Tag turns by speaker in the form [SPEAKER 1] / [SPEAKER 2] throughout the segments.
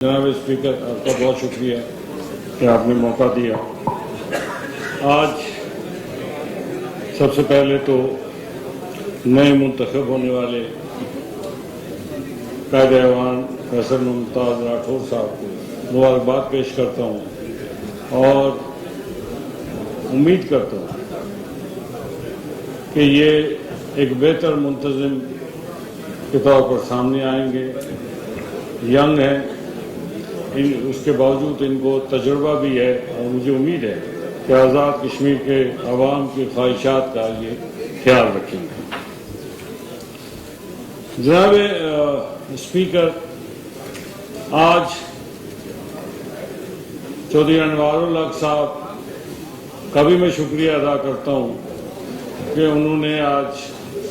[SPEAKER 1] جناب اسپیکر، آپ کا بہت شکریہ کہ آپ نے موقع دیا۔ آج سب سے پہلے تو نئے منتخب ہونے والے قائد ایوان فیصل ممتاز راٹھور صاحب کو مبارکباد پیش کرتا ہوں اور امید کرتا ہوں کہ یہ ایک بہتر منتظم کے طور پر سامنے آئیں گے۔ ینگ ہیں، اس کے باوجود ان کو تجربہ بھی ہے اور مجھے امید ہے کہ آزاد کشمیر کے عوام کی خواہشات کا یہ خیال رکھیں گے۔ جناب اسپیکر، آج چودھری انوار الحق صاحب کا بھی میں شکریہ ادا کرتا ہوں کہ انہوں نے آج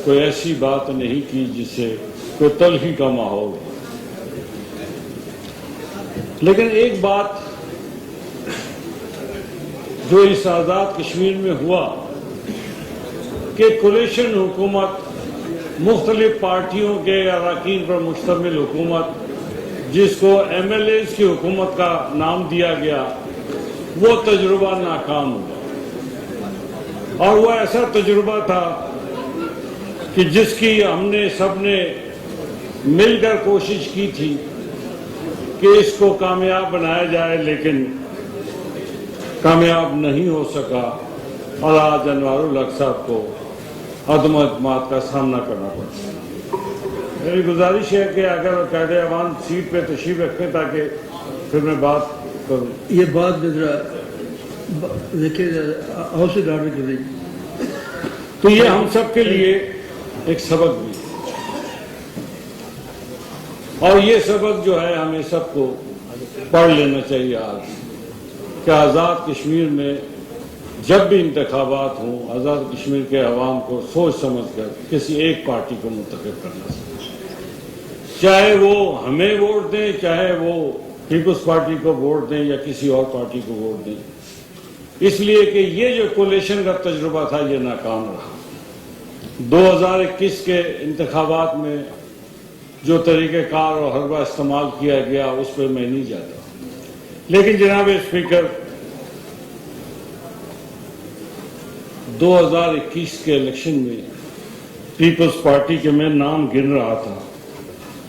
[SPEAKER 1] کوئی ایسی بات نہیں کی جس سے کوئی تلخی کا ماحول ہو، لیکن ایک بات جو اس آزاد کشمیر میں ہوا کہ کولیشن حکومت، مختلف پارٹیوں کے اراکین پر مشتمل حکومت، جس کو ایم ایل ایز کی حکومت کا نام دیا گیا، وہ تجربہ ناکام ہوا۔ اور وہ ایسا تجربہ تھا کہ جس کی ہم نے سب نے مل کر کوشش کی تھی کہ اس کو کامیاب بنایا جائے، لیکن کامیاب نہیں ہو سکا اور آج انوار الحق صاحب کو عدم اعتماد کا سامنا کرنا پڑا۔ میری گزارش ہے کہ اگر قائد ایوان سیٹ پہ تشریف رکھیں تاکہ پھر میں بات کروں۔
[SPEAKER 2] یہ بات میں ذرا دیکھیں، ہاؤس آرڈر کر دیں۔
[SPEAKER 1] تو یہ ہم سب کے لیے ایک سبق بھی ہے، اور یہ سبق جو ہے ہمیں سب کو پڑھ لینا چاہیے آج کہ آزاد کشمیر میں جب بھی انتخابات ہوں، آزاد کشمیر کے عوام کو سوچ سمجھ کر کسی ایک پارٹی کو منتخب کرنا چاہیے، چاہے وہ ہمیں ووٹ دیں، چاہے وہ پیپلز پارٹی کو ووٹ دیں یا کسی اور پارٹی کو ووٹ دیں، اس لیے کہ یہ جو کولیشن کا تجربہ تھا یہ ناکام رہا۔ 2021 کے انتخابات میں جو طریقہ کار اور حربہ استعمال کیا گیا اس پہ میں نہیں جاتا، لیکن جناب اسپیکر، 2021 کے الیکشن میں پیپلز پارٹی کے میں نام گن رہا تھا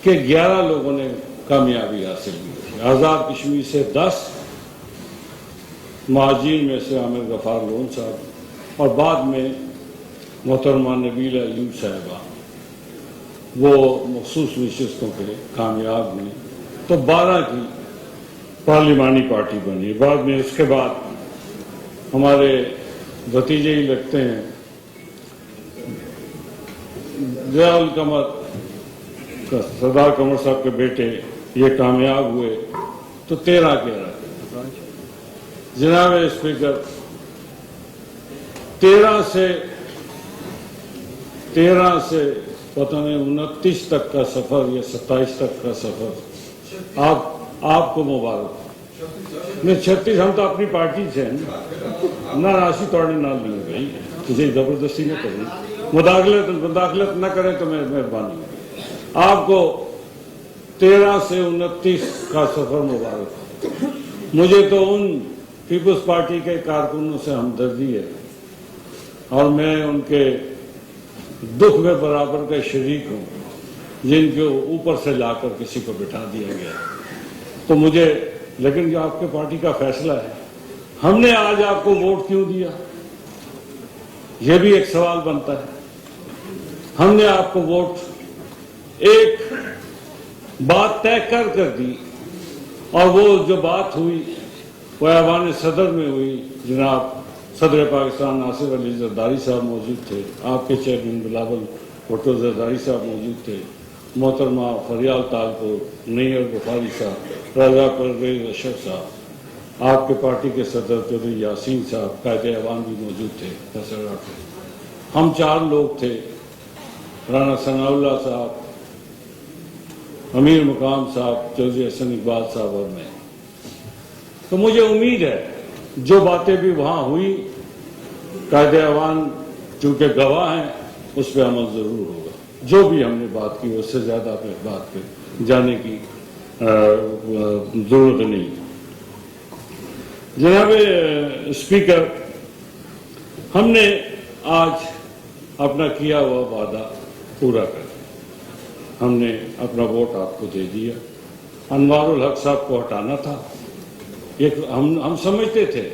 [SPEAKER 1] کہ 11 لوگوں نے کامیابی حاصل کی۔ آزاد کشمیر سے 10، مہاجرین میں سے عامر غفار لون صاحب، اور بعد میں محترمہ نبیلہ ایوب صاحبہ، وہ مخصوص نشستوں کے کامیاب ہوئی تو 12 کی پارلیمانی پارٹی بنی۔ بعد میں اس کے بعد ہمارے بھتیجے ہی لگتے ہیں ضیاء القمر، سردار قمر صاحب کے بیٹے، یہ کامیاب ہوئے تو 13 کے رہے۔ جناب اسپیکر، 13 سے پتہ نہیں 29 تک کا سفر یا 27 تک کا سفر آپ کو مبارک۔ میں 36 ہم تو اپنی پارٹی سے ہیں نہ، راسی توڑنے نہ لیں بھائی، کسی زبردستی نہ کریں، مداخلت نہ کریں تو میں مہربانی۔ آپ کو 13 سے 29 کا سفر مبارک۔ مجھے تو ان پیپلز پارٹی کے کارکنوں سے ہمدردی ہے اور میں ان کے دکھ میں برابر کا شریک ہوں جن کو اوپر سے لا کر کسی کو بٹھا دیا گیا۔ تو مجھے، لیکن جو آپ کے پارٹی کا فیصلہ ہے، ہم نے آج آپ کو ووٹ کیوں دیا، یہ بھی ایک سوال بنتا ہے۔ ہم نے آپ کو ووٹ ایک بات طے کر دی، اور وہ جو بات ہوئی وہ ایوان صدر میں ہوئی۔ جناب صدر پاکستان ناصر علی زرداری صاحب موجود تھے، آپ کے چیئرمین بلاول بھٹو زرداری صاحب موجود تھے، محترمہ فریال تالپور، نیئر بخاری صاحب، رضا پرویز اشرف صاحب، آپ کے پارٹی کے صدر چودھری یاسین صاحب، قائد ایوان بھی موجود تھے فیصل راٹھور۔ ہم 4 لوگ تھے، رانا ثناء اللہ صاحب، امیر مقام صاحب، چودھری حسن اقبال صاحب اور میں۔ تو مجھے امید ہے جو باتیں بھی وہاں ہوئی، قائد ایوان چونکہ گواہ ہیں، اس پہ عمل ضرور ہوگا۔ جو بھی ہم نے بات کی اس سے زیادہ پہ بات پہ جانے کی ضرورت نہیں. جناب اسپیکر، ہم نے آج اپنا کیا ہوا وعدہ پورا کر دیا. ہم نے اپنا ووٹ آپ کو دے دیا. انوار الحق صاحب کو ہٹانا تھا. ہم سمجھتے تھے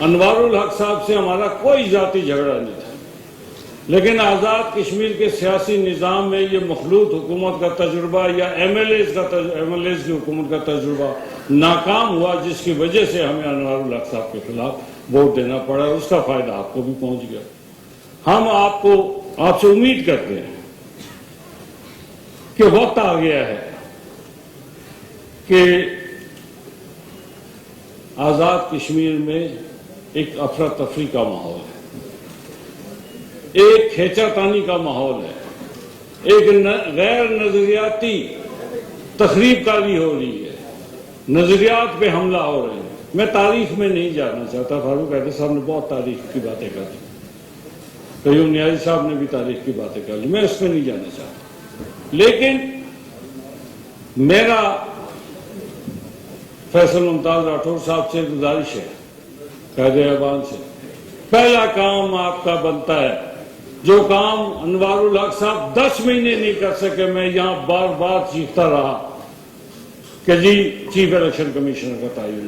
[SPEAKER 1] انوار الحق صاحب سے ہمارا کوئی ذاتی جھگڑا نہیں تھا، لیکن آزاد کشمیر کے سیاسی نظام میں یہ مخلوط حکومت کا تجربہ یا ایم ایل ایز کی حکومت کا تجربہ ناکام ہوا، جس کی وجہ سے ہمیں انوار الحق صاحب کے خلاف ووٹ دینا پڑا. اس کا فائدہ آپ کو بھی پہنچ گیا. ہم آپ سے امید کرتے ہیں کہ وقت آ گیا ہے کہ آزاد کشمیر میں ایک افراتفری کا ماحول ہے، ایک کھینچا تانی کا ماحول ہے، ایک غیر نظریاتی تخریب کاری ہو رہی ہے، نظریات پہ حملہ ہو رہے ہیں. میں تاریخ میں نہیں جانا چاہتا. فاروق حیدر صاحب نے بہت تاریخ کی باتیں کر لی، قیوم نیازی صاحب نے بھی تاریخ کی باتیں کر لی، میں اس میں نہیں جانا چاہتا. لیکن میرا فیصل ممتاز راٹھور صاحب سے گزارش ہے، قائد ایوان سے، پہلا کام آپ کا بنتا ہے جو کام انوار الحق صاحب 10 مہینے نہیں کر سکے. میں یہاں بار بار چیختا رہا کہ جی چیف الیکشن کمیشنر کا تعین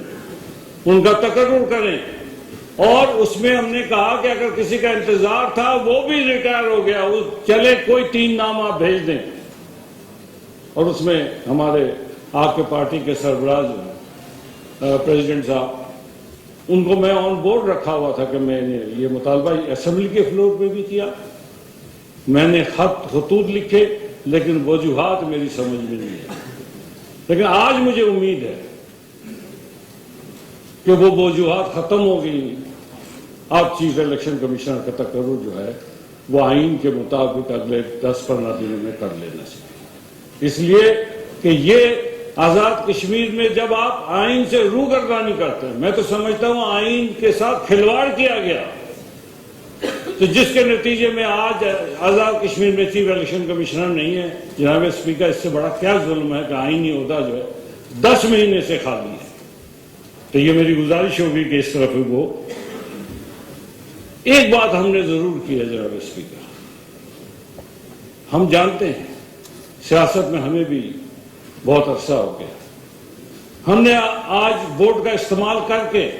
[SPEAKER 1] ان کا تقرر کریں، اور اس میں ہم نے کہا کہ اگر کسی کا انتظار تھا وہ بھی ریٹائر ہو گیا، چلے کوئی 3 نام آپ بھیج دیں. اور اس میں ہمارے آپ کے پارٹی کے سربراہ جو ہیں پریزیڈنٹ صاحب، ان کو میں آن بورڈ رکھا ہوا تھا کہ میں نے یہ مطالبہ اسمبلی کے فلور پہ بھی کیا. میں نے خطوط لکھے، لیکن وجوہات میری سمجھ میں نہیں ہے. لیکن آج مجھے امید ہے کہ وہ وجوہات ختم ہو گئی. آپ چیف الیکشن کمیشنر کا تقرر جو ہے وہ آئین کے مطابق اگلے 10-15 دنوں میں کر لینا چاہیے. اس لیے کہ یہ آزاد کشمیر میں جب آپ آئین سے روگردانی کرتے ہیں، میں تو سمجھتا ہوں آئین کے ساتھ کھلواڑ کیا گیا، تو جس کے نتیجے میں آج آزاد کشمیر میں چیف الیکشن کمشنر نہیں ہے. جناب اسپیکر، اس سے بڑا کیا ظلم ہے کہ آئینی عہدہ جو ہے 10 مہینے سے خالی ہے. تو یہ میری گزارش ہوگی کہ اس طرف وہ ایک بات ہم نے ضرور کی ہے. جناب اسپیکر، ہم جانتے ہیں سیاست میں ہمیں بھی بہت عرصہ ہو گیا. ہم نے آج ووٹ کا استعمال کر کے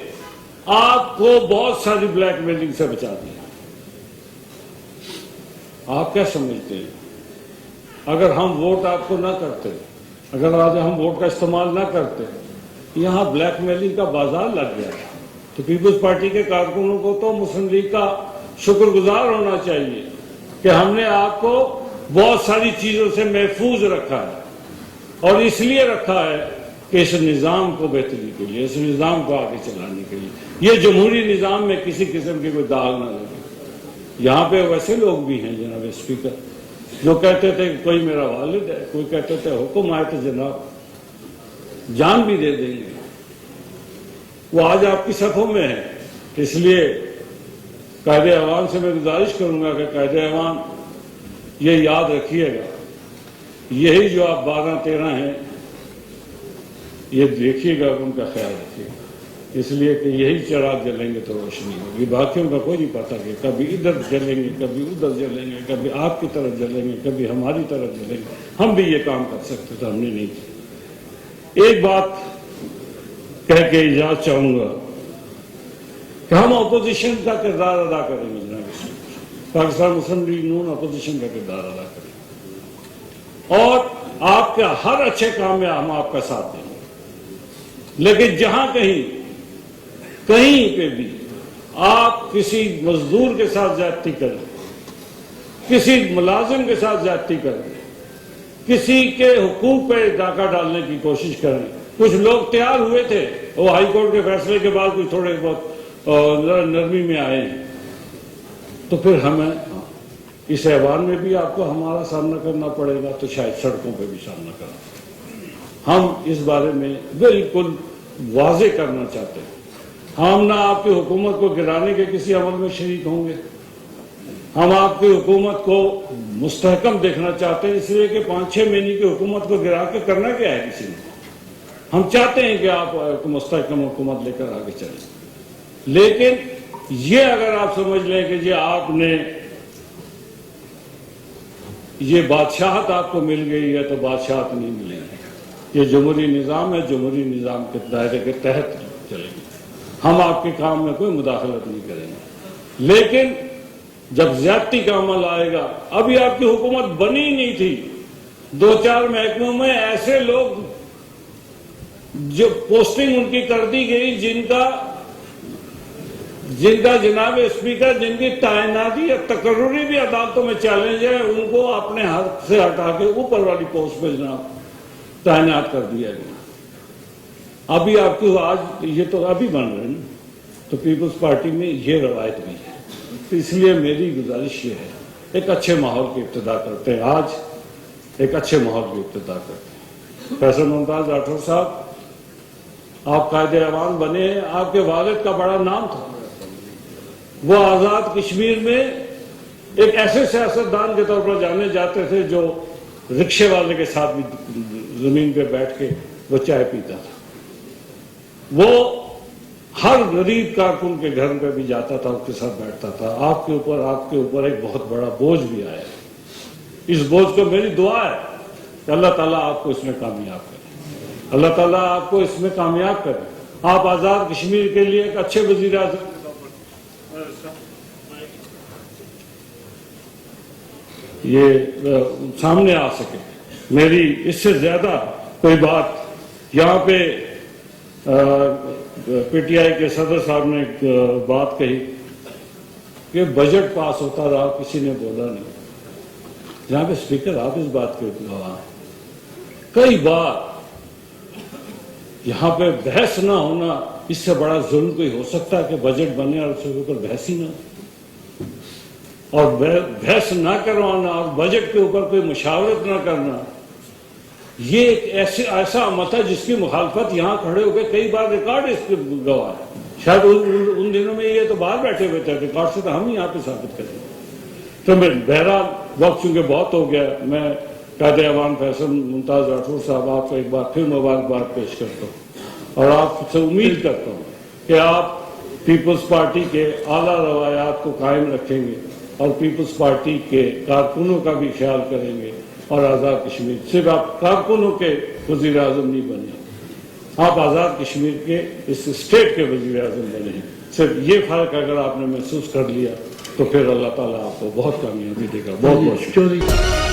[SPEAKER 1] آپ کو بہت ساری بلیک میلنگ سے بچا دیا. آپ کیا سمجھتے ہیں اگر ہم ووٹ آپ کو نہ کرتے، اگر آج ہم ووٹ کا استعمال نہ کرتے، یہاں بلیک میلنگ کا بازار لگ گیا تو پیپلز پارٹی کے کارکنوں کو تو مسلم لیگ کا شکر گزار ہونا چاہیے کہ ہم نے آپ کو بہت ساری چیزوں سے محفوظ رکھا ہے. اور اس لیے رکھا ہے کہ اس نظام کو بہتری کے لیے، اس نظام کو آگے چلانے کے لیے، یہ جمہوری نظام میں کسی قسم کی کوئی داغ نہ لگے. یہاں پہ ویسے لوگ بھی ہیں جناب اسپیکر جو کہتے تھے کہ کوئی میرا والد ہے، کوئی کہتے تھے حکم آئے تو جناب جان بھی دے دیں گے. وہ آج آپ کی صفوں میں ہے. اس لیے قائد ایوان سے میں گزارش کروں گا کہ قائد ایوان یہ یاد رکھیے گا، یہی جو آپ 12-13 ہیں یہ دیکھیے گا، ان کا خیال رکھیے گا. اس لیے کہ یہی چراغ جلیں گے تو روشنی ہوگی. باقیوں کا کوئی نہیں پتا کہ کبھی ادھر جلیں گے، کبھی ادھر جلیں گے، کبھی آپ کی طرف جلیں گے، کبھی ہماری طرف جلیں گے. ہم بھی یہ کام کر سکتے تھے، ہم نے نہیں کیا. ایک بات کہہ کے اجازت چاہوں گا کہ ہم اپوزیشن کا کردار ادا کریں گے. جناب پاکستان مسلم لیگ نون اپوزیشن کا کردار ادا کریں گے اور آپ کے ہر اچھے کام میں ہم آپ کا ساتھ دیں گے. لیکن جہاں کہیں پہ بھی آپ کسی مزدور کے ساتھ زیادتی کریں، کسی ملازم کے ساتھ زیادتی کریں، کسی کے حقوق پہ ڈاکہ ڈالنے کی کوشش کریں. کچھ لوگ تیار ہوئے تھے، وہ ہائی کورٹ کے فیصلے کے بعد کچھ تھوڑے بہت نرمی میں آئے ہیں. تو پھر ہمیں اس ایوان میں بھی آپ کو ہمارا سامنا کرنا پڑے گا، تو شاید سڑکوں پہ بھی سامنا کرنا پڑے گا. ہم اس بارے میں بالکل واضح کرنا چاہتے ہیں، ہم نہ آپ کی حکومت کو گرانے کے کسی عمل میں شریک ہوں گے، ہم آپ کی حکومت کو مستحکم دیکھنا چاہتے ہیں، اس لیے کہ 5-6 مہینے کی حکومت کو گرا کے کرنا کیا ہے کسی نے؟ ہم چاہتے ہیں کہ آپ ایک مستحکم حکومت لے کر آگے چلیں، لیکن یہ اگر آپ سمجھ لیں کہ جی آپ نے یہ بادشاہت آپ کو مل گئی ہے تو بادشاہت نہیں ملے گی، یہ جمہوری نظام ہے، جمہوری نظام کے دائرے کے تحت چلے گی، ہم آپ کے کام میں کوئی مداخلت نہیں کریں گے۔ لیکن جب زیادتی کا عمل آئے گا، ابھی آپ کی حکومت بنی ہی نہیں تھی، 2-4 محکموں میں ایسے لوگ جو پوسٹنگ ان کی کر دی گئی جن کا جناب اسپیکر جن کی تعیناتی یا تقرری بھی عدالتوں میں چیلنج ہے، ان کو اپنے ہاتھ سے ہٹا کے اوپر والی پوسٹ پہ جناب تعینات کر دیا گیا۔ ابھی آپ کی آج یہ تو ابھی بن رہے ہیں، تو پیپلز پارٹی میں یہ روایت بھی ہے، اس لیے میری گزارش یہ ہے ایک اچھے ماحول کی ابتدا کرتے ہیں، آج ایک اچھے ماحول کی ابتدا کرتے ہیں۔ فیصل ممتاز راٹھور صاحب، آپ قائد ایوان بنے ہیں، آپ کے والد کا بڑا نام تھا، وہ آزاد کشمیر میں ایک ایسے سیاستدان کے طور پر جانے جاتے تھے جو رکشے والے کے ساتھ بھی زمین پہ بیٹھ کے وہ چائے پیتا تھا، وہ ہر غریب کارکن کے گھر پہ بھی جاتا تھا، اس کے ساتھ بیٹھتا تھا۔ آپ کے اوپر ایک بہت بڑا بوجھ بھی آیا ہے، اس بوجھ کو میری دعا ہے کہ اللہ تعالیٰ آپ کو اس میں کامیاب کرے، اللہ تعالیٰ آپ کو اس میں کامیاب کرے، آپ آزاد کشمیر کے لیے ایک اچھے وزیر اعظم یہ سامنے آ سکے۔ میری اس سے زیادہ کوئی بات یہاں پہ پی ٹی آئی کے صدر صاحب نے ایک بات کہی کہ بجٹ پاس ہوتا رہا، کسی نے بولا نہیں۔ جناب اسپیکر، آپ اس بات کے گواہ ہیں، کئی بار یہاں پہ بحث نہ ہونا، اس سے بڑا ظلم کوئی ہو سکتا ہے کہ بجٹ بنے اور اس کے اوپر بحث ہی نہ ہو، اور بحث نہ کروانا اور بجٹ کے اوپر کوئی مشاورت نہ کرنا، یہ ایک ایسا عمل ہے جس کی مخالفت یہاں کھڑے ہو کے کئی بار ریکارڈ اس کے گواہ ہے۔ شاید ان دنوں میں یہ تو باہر بیٹھے ہوئے تھے، ریکارڈ سے تو ہم یہاں پہ ثابت کریں۔ تو میں بہرحال وقت چونکہ بہت ہو گیا، میں قائد ایوان فیصل ممتاز راٹھور صاحب آپ کو ایک بار پھر مبارکباد پیش کرتا ہوں، اور آپ سے امید کرتا ہوں کہ آپ پیپلز پارٹی کے اعلیٰ روایات کو قائم رکھیں گے اور پیپلز پارٹی کے کارکنوں کا بھی خیال کریں گے، اور آزاد کشمیر صرف آپ کارکنوں کے وزیر اعظم نہیں بنے، آپ آزاد کشمیر کے اس اسٹیٹ کے وزیر اعظم بنے ہیں۔ صرف یہ فرق اگر آپ نے محسوس کر لیا تو پھر اللہ تعالیٰ آپ کو بہت کامیابی دے گا۔ بہت بہت شکریہ۔